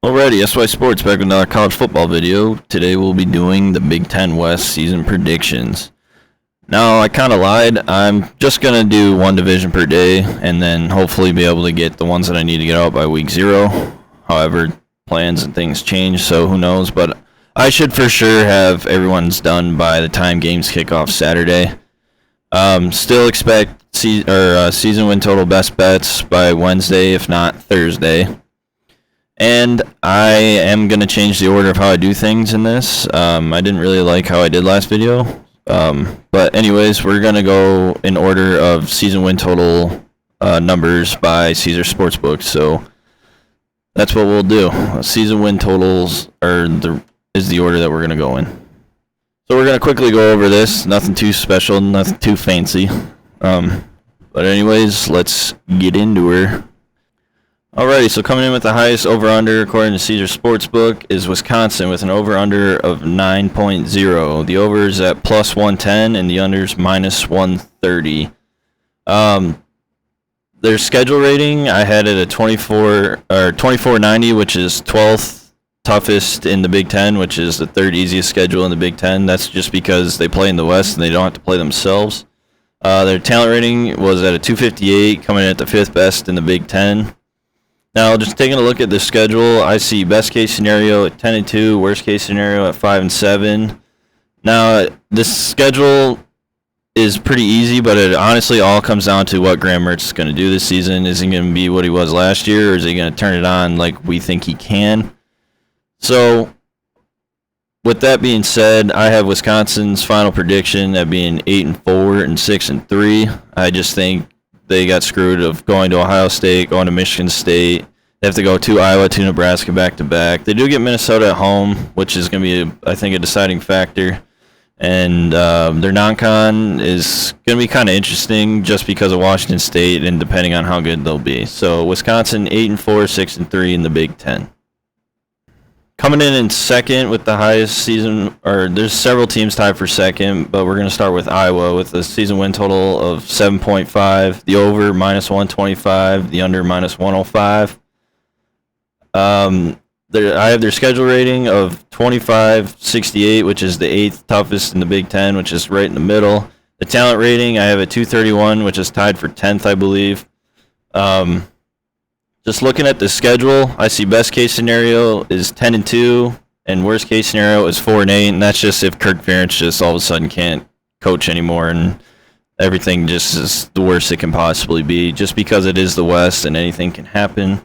Alrighty, SY Sports back with another college football video. Today we'll be doing the Big Ten West season predictions. Now, I kind of lied. I'm just going to do one division per day and then hopefully be able to get the ones that I need to get out by week 0. However, plans and things change, so who knows. But I should for sure have everyone's done by the time games kick off Saturday. Still expect season win total best bets by Wednesday, if not Thursday. And I am going to change the order of how I do things in this. I didn't really like how I did last video. But anyways, we're going to go in order of season win total numbers by Caesar Sportsbook. So that's what we'll do. Season win totals is the order that we're going to go in. So we're going to quickly go over this. Nothing too special, nothing too fancy. But anyways, let's get into her. Alrighty, so coming in with the highest over-under according to Caesar Sportsbook is Wisconsin with an over-under of 9.0. The over is at plus 110 and the under is minus 130. Their schedule rating, I had it at 2490, which is 12th toughest in the Big Ten, which is the third easiest schedule in the Big Ten. That's just because they play in the West and they don't have to play themselves. Their talent rating was at a 258, coming in at the 5th best in the Big Ten. Now, just taking a look at the schedule, I see best case scenario at 10-2, worst case scenario at 5-7. Now, this schedule is pretty easy, but it honestly all comes down to what Graham Mertz is going to do this season. Is he going to be what he was last year, or is he going to turn it on like we think he can? So, with that being said, I have Wisconsin's final prediction at being 8-4 and 6-3. I just think they got screwed of going to Ohio State, going to Michigan State. They have to go to Iowa, to Nebraska back-to-back. They do get Minnesota at home, which is going to be, I think, a deciding factor. And their non-con is going to be kind of interesting just because of Washington State and depending on how good they'll be. So Wisconsin 8-4, 6-3 in the Big Ten. Coming in second with the highest season, or there's several teams tied for second, but we're going to start with Iowa with a season win total of 7.5, the over minus 125, the under minus 105. I have their schedule rating of 2568, which is the 8th toughest in the Big Ten, which is right in the middle. The talent rating, I have a 231, which is tied for 10th, I believe. Just looking at the schedule, I see best case scenario is 10-2, and worst case scenario is 4-8, and that's just if Kirk Ferentz just all of a sudden can't coach anymore, and everything just is the worst it can possibly be, just because it is the West and anything can happen.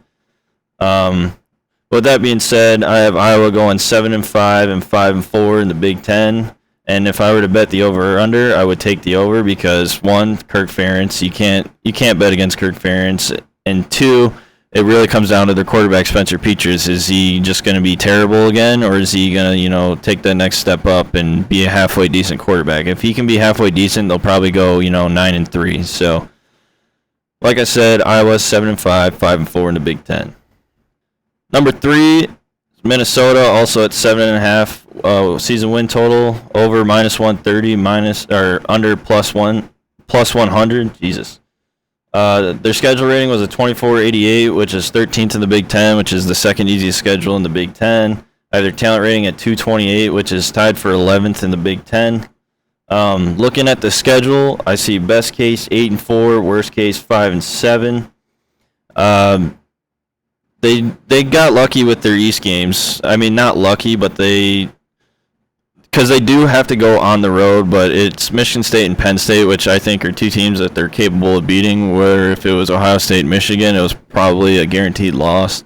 With that being said, I have Iowa going 7-5 and 5-4 in the Big Ten, and if I were to bet the over or under, I would take the over because one, Kirk Ferentz, you can't bet against Kirk Ferentz, and two, it really comes down to their quarterback, Spencer Petras. Is he just going to be terrible again, or is he going to, take that next step up and be a halfway decent quarterback? If he can be halfway decent, they'll probably go, 9-3. So, like I said, Iowa 7-5, 5-4 in the Big Ten. Number 3, Minnesota, also at 7.5 season win total, over minus 130, under plus 100. Jesus. Their schedule rating was a 2488, which is 13th in the Big Ten, which is the second easiest schedule in the Big Ten. I have their talent rating at 228, which is tied for 11th in the Big Ten. Looking at the schedule, I see best case 8-4, worst case 5-7. They got lucky with their East games. I mean, not lucky, but because they do have to go on the road, but it's Michigan State and Penn State, which I think are two teams that they're capable of beating, where if it was Ohio State and Michigan, it was probably a guaranteed loss.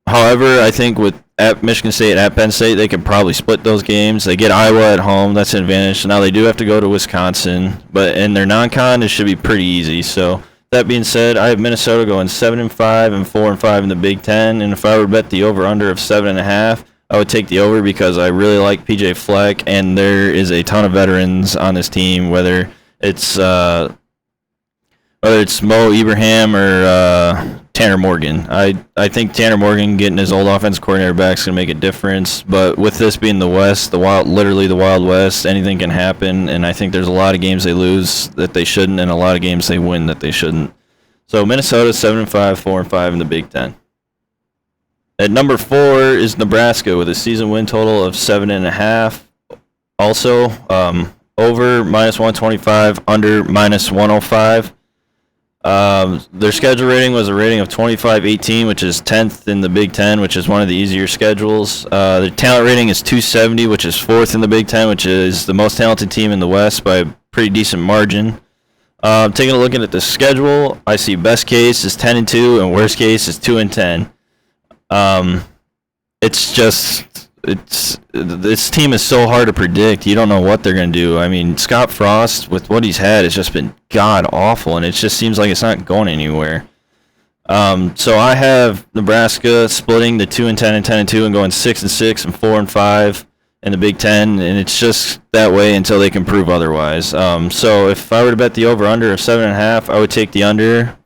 However, I think at Michigan State and at Penn State, they could probably split those games. They get Iowa at home. That's an advantage. Now they do have to go to Wisconsin, but in their non-con, it should be pretty easy. So that being said, I have Minnesota going 7-5 and 4-5 in the Big Ten, and if I were to bet the over-under of 7.5, I would take the over because I really like PJ Fleck, and there is a ton of veterans on this team, whether it's Mo Ibrahim or Tanner Morgan. I think Tanner Morgan getting his old offensive coordinator back is going to make a difference, but with this being the West, literally the Wild West, anything can happen, and I think there's a lot of games they lose that they shouldn't, and a lot of games they win that they shouldn't. So Minnesota 7-5, 4-5 in the Big Ten. At number 4 is Nebraska with a season win total of 7.5. Also, over -125, under -105. Their schedule rating was a rating of 25-18, which is 10th in the Big Ten, which is one of the easier schedules. Their talent rating is 270, which is 4th in the Big Ten, which is the most talented team in the West by a pretty decent margin. Taking a look at the schedule, I see best case is 10-2 and worst case is 2-10. This team is so hard to predict. You don't know what they're going to do. I mean, Scott Frost, with what he's had, has just been god awful, and it just seems like it's not going anywhere. So I have Nebraska splitting the 2-10 and 10-2 and going 6-6 and 4-5 in the Big Ten, and it's just that way until they can prove otherwise. So if I were to bet the over/under of 7.5, I would take the under,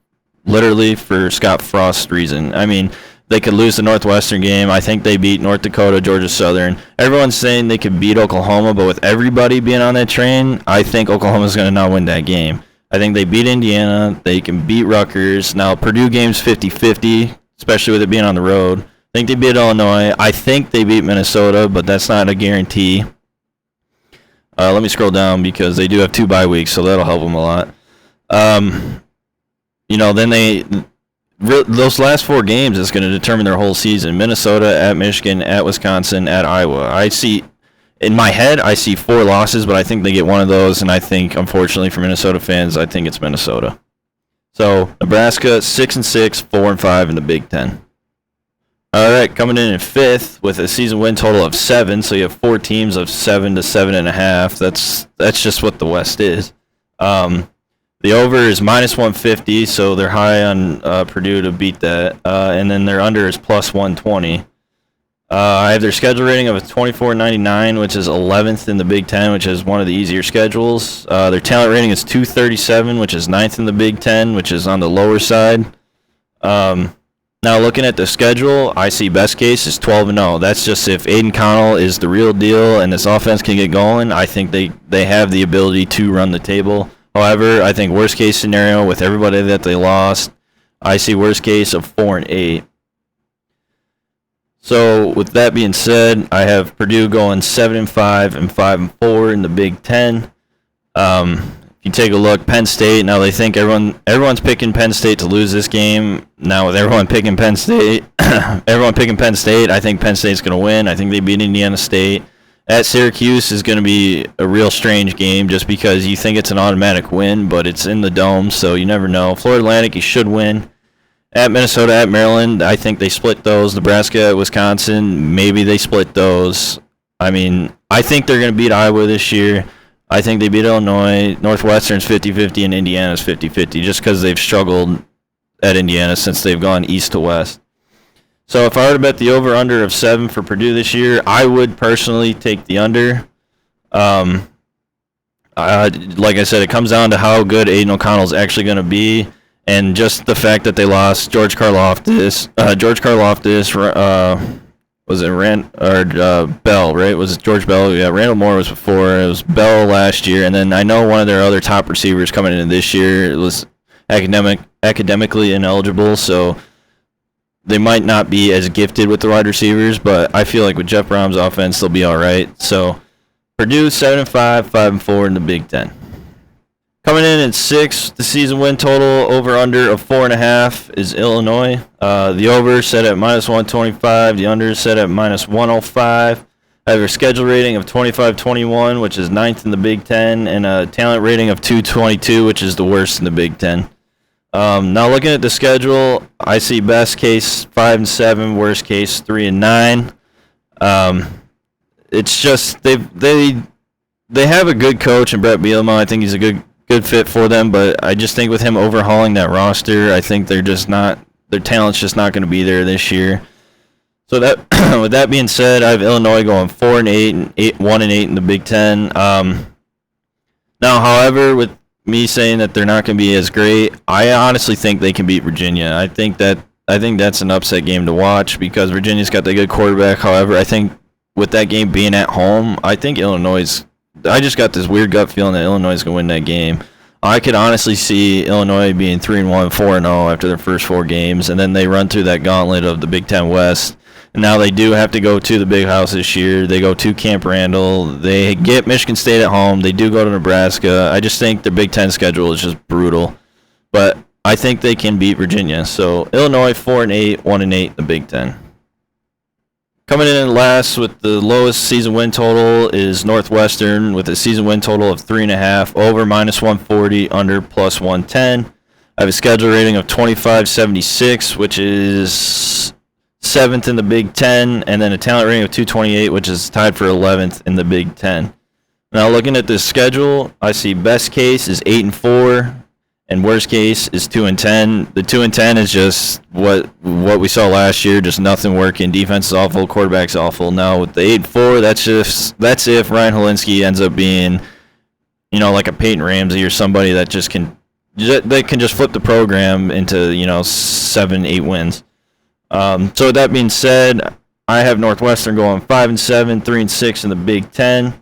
literally for Scott Frost's reason. I mean, they could lose the Northwestern game. I think they beat North Dakota, Georgia Southern. Everyone's saying they could beat Oklahoma, but with everybody being on that train, I think Oklahoma's going to not win that game. I think they beat Indiana. They can beat Rutgers. Now, Purdue game's 50-50, especially with it being on the road. I think they beat Illinois. I think they beat Minnesota, but that's not a guarantee. Let me scroll down because they do have 2 bye weeks, so that'll help them a lot. Then those last 4 games is going to determine their whole season. Minnesota, at Michigan, at Wisconsin, at Iowa. In my head, I see 4 losses, but I think they get one of those, and I think, unfortunately for Minnesota fans, I think it's Minnesota. So, Nebraska, 6-6, 4-5 in the Big Ten. All right, coming in 5th with a season win total of 7, so you have 4 teams of 7 to 7.5. That's just what the West is. The over is -150, so they're high on Purdue to beat that, and then their under is +120. I have their schedule rating of a 24.99, which is 11th in the Big Ten, which is one of the easier schedules. Their talent rating is 237, which is 9th in the Big Ten, which is on the lower side. Now, looking at the schedule, I see best case is 12-0. That's just if Aiden Connell is the real deal and this offense can get going, I think they have the ability to run the table. However, I think worst case scenario with everybody that they lost, I see worst case of 4-8. So with that being said, I have Purdue going 7-5 and 5-4 in the Big Ten. If you take a look, Penn State. Now they think everyone's picking Penn State to lose this game. Now with everyone picking Penn State, I think Penn State's going to win. I think they beat Indiana State. At Syracuse is going to be a real strange game just because you think it's an automatic win, but it's in the Dome, so you never know. Florida Atlantic, you should win. At Minnesota, at Maryland, I think they split those. Nebraska, at Wisconsin, maybe they split those. I mean, I think they're going to beat Iowa this year. I think they beat Illinois. Northwestern's 50-50 and Indiana's 50-50 just because they've struggled at Indiana since they've gone east to west. So if I were to bet the over-under of 7 for Purdue this year, I would personally take the under. Like I said, it comes down to how good Aiden O'Connell's actually going to be, and just the fact that they lost George Karlaftis. Was it Bell, right? Was it George Bell? Yeah, Randall Moore was before. It was Bell last year, and then I know one of their other top receivers coming in this year. It was academically ineligible, so they might not be as gifted with the wide receivers, but I feel like with Jeff Brom's offense, they'll be all right. So Purdue 7-5, 5-4 in the Big Ten. Coming in at 6, the season win total over/under of 4.5 is Illinois. The over set at -125. The under set at -105. I have a schedule rating of 25-21, which is 9th in the Big Ten, and a talent rating of 222, which is the worst in the Big Ten. Now looking at the schedule, I see best case 5-7, worst case 3-9. It's just they have a good coach in Brett Bielema. I think he's a good fit for them, but I just think with him overhauling that roster, I think their talent's just not going to be there this year. So that with that being said, I have Illinois going 4-8 and 1-8 in the Big Ten. Now, however, with me saying that they're not going to be as great, I honestly think they can beat Virginia. I think that's an upset game to watch because Virginia's got the good quarterback. However, I think with that game being at home, I think I just got this weird gut feeling that Illinois is going to win that game. I could honestly see Illinois being 3-1, 4-0 after their first 4 games, and then they run through that gauntlet of the Big Ten West. And now they do have to go to the Big House this year. They go to Camp Randall. They get Michigan State at home. They do go to Nebraska. I just think the Big Ten schedule is just brutal. But I think they can beat Virginia. So Illinois 4-8, 1-8 in the Big Ten. Coming in last with the lowest season win total is Northwestern with a season win total of 3.5, over -140, under +110. I have a schedule rating of 2576, which is 7th in the Big Ten, and then a talent rating of 228, which is tied for 11th in the Big Ten. Now looking at this schedule, I see best case is 8-4. And worst case is 2-10. The 2-10 is just what we saw last year, just nothing working. Defense is awful, quarterback's awful. Now with the 8-4, that's if Ryan Helinski ends up being, like a Peyton Ramsey or somebody that can just flip the program into 7-8 wins. So with that being said, I have Northwestern going 5-7, 3-6 in the Big Ten.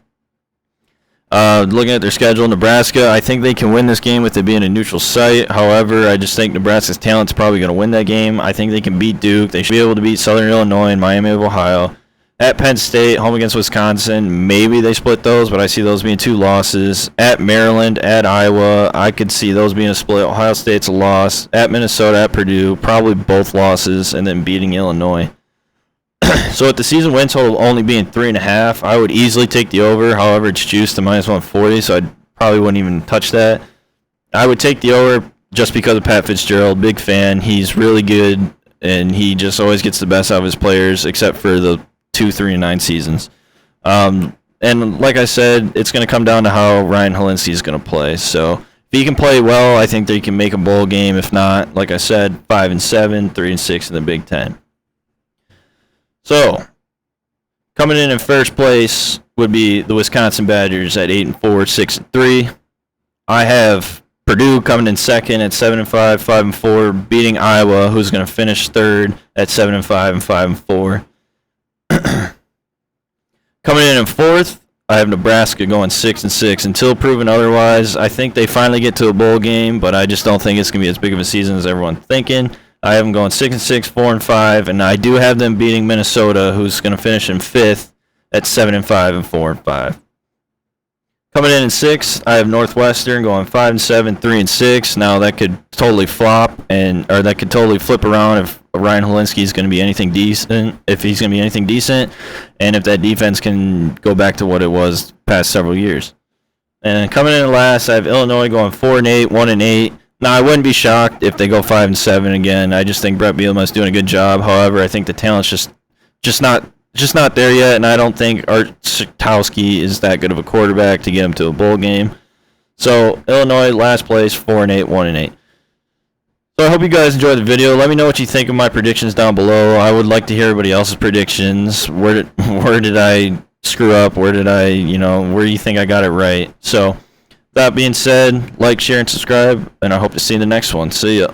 Looking at their schedule, Nebraska, I think they can win this game with it being a neutral site. However, I just think Nebraska's talent's probably going to win that game. I think they can beat Duke. They should be able to beat Southern Illinois and Miami of Ohio. At Penn State, home against Wisconsin, maybe they split those, but I see those being 2 losses. At Maryland, at Iowa, I could see those being a split. Ohio State's a loss. At Minnesota, at Purdue, probably both losses, and then beating Illinois. So with the season win total only being 3.5, I would easily take the over. However, it's juiced to -140, so I probably wouldn't even touch that. I would take the over just because of Pat Fitzgerald. Big fan. He's really good, and he just always gets the best out of his players, except for the 2, 3, and 9 seasons. And like I said, it's going to come down to how Ryan Helinski is going to play. So if he can play well, I think they can make a bowl game. If not, like I said, 5-7, 3-6 in the Big Ten. So, coming in first place would be the Wisconsin Badgers at 8-4, 6-3. I have Purdue coming in second at 7-5, 5-4, beating Iowa, who's going to finish third at 7-5 and 5-4. Coming in fourth, I have Nebraska going 6-6 until proven otherwise. I think they finally get to a bowl game, but I just don't think it's going to be as big of a season as everyone's thinking. I have them going 6-6, 4-5, and I do have them beating Minnesota, who's going to finish in 5th at 7-5 and 4-5. Coming in sixth, I have Northwestern going 5-7, 3-6. Now that could totally flop, or that could totally flip around if Ryan Helinski is going to be anything decent. If he's going to be anything decent, and if that defense can go back to what it was past several years. And coming in last, I have Illinois going 4-8, 1-8. Now, I wouldn't be shocked if they go 5-7 again. I just think Brett Bielema's doing a good job. However, I think the talent's just not there yet, and I don't think Art Sitowski is that good of a quarterback to get him to a bowl game. So, Illinois, last place, 4-8, 1-8. So, I hope you guys enjoyed the video. Let me know what you think of my predictions down below. I would like to hear everybody else's predictions. Where did I screw up? Where did I, where do you think I got it right? So, that being said, like, share, and subscribe, and I hope to see you in the next one. See ya.